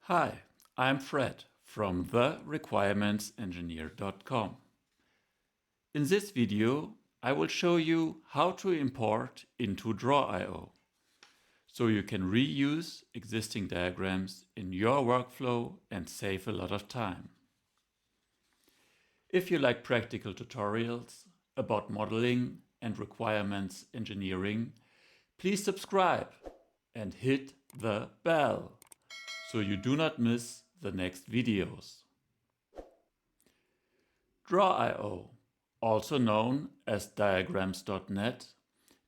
Hi, I'm Fred from therequirementsengineer.com. In this video, I will show you how to import into Draw.io so you can reuse existing diagrams in your workflow and save a lot of time. If you like practical tutorials about modeling and requirements engineering, please subscribe and hit the bell so you do not miss the next videos. Draw.io, also known as diagrams.net,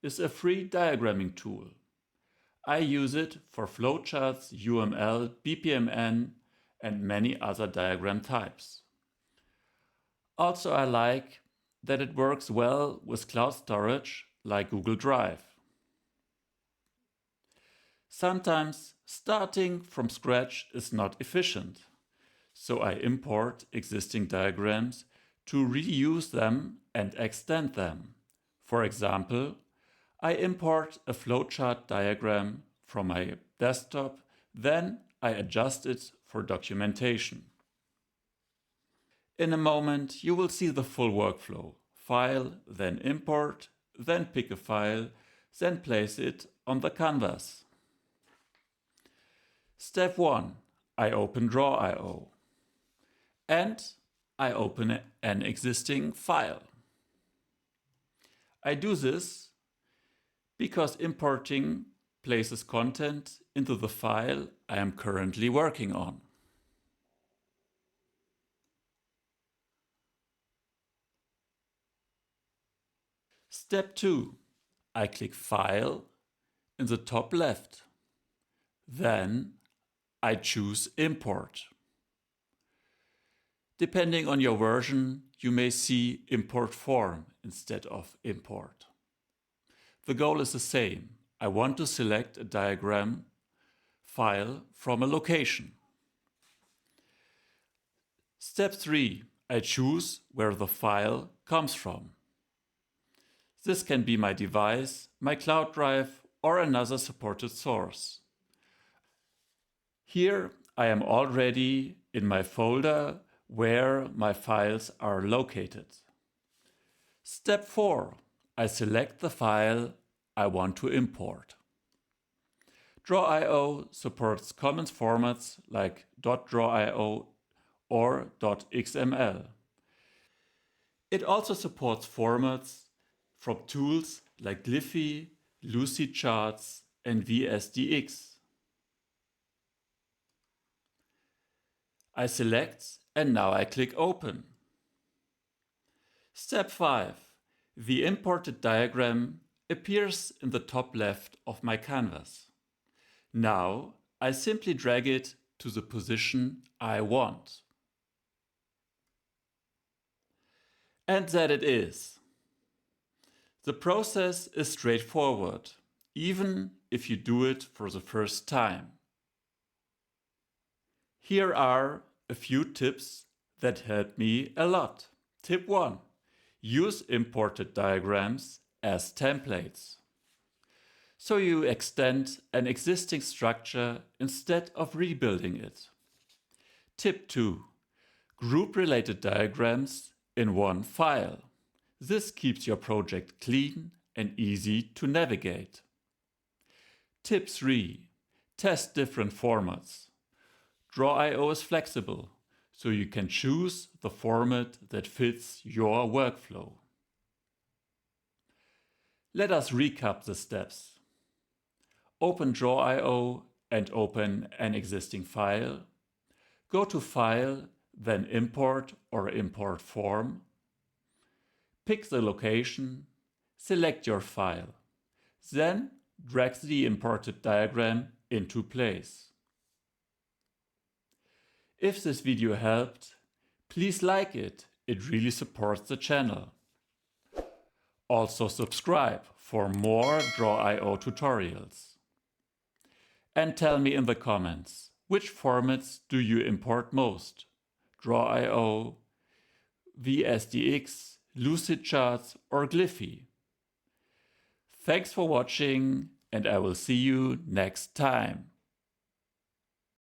is a free diagramming tool. I use it for flowcharts, UML, BPMN, and many other diagram types. Also, I like that it works well with cloud storage like Google Drive. Sometimes starting from scratch is not efficient, so I import existing diagrams to reuse them and extend them. For example, I import a flowchart diagram from my desktop, then I adjust it for documentation. In a moment you will see the full workflow. File, then import, then pick a file, then place it on the canvas. Step 1. I open Draw.io and I open an existing file. I do this because importing places content into the file I am currently working on. Step 2. I click File in the top left. Then I choose Import. Depending on your version, you may see Import Form instead of Import. The goal is the same. I want to select a diagram file from a location. Step 3. I choose where the file comes from. This can be my device, my cloud drive, or another supported source. Here I am already in my folder where my files are located. Step 4. I select the file I want to import. Draw.io supports common formats like .draw.io or .xml. It also supports formats from tools like Glyphy, Lucidcharts, and VSDX. I select and now I click Open. Step 5. The imported diagram appears in the top left of my canvas. Now I simply drag it to the position I want. And that it is. The process is straightforward, even if you do it for the first time. Here are a few tips that helped me a lot. Tip 1. Use imported diagrams as templates. So you extend an existing structure instead of rebuilding it. Tip 2. Group related diagrams in one file. This keeps your project clean and easy to navigate. Tip 3. Test different formats. Draw.io is flexible, so you can choose the format that fits your workflow. Let us recap the steps. Open Draw.io and open an existing file. Go to File, then Import or Import Form. Pick the location, select your file. Then drag the imported diagram into place. If this video helped, please like it. It really supports the channel. Also subscribe for more Draw.io tutorials. And tell me in the comments, which formats do you import most? Draw.io, VSDX, Lucidcharts or Glyphy? Thanks for watching and I will see you next time.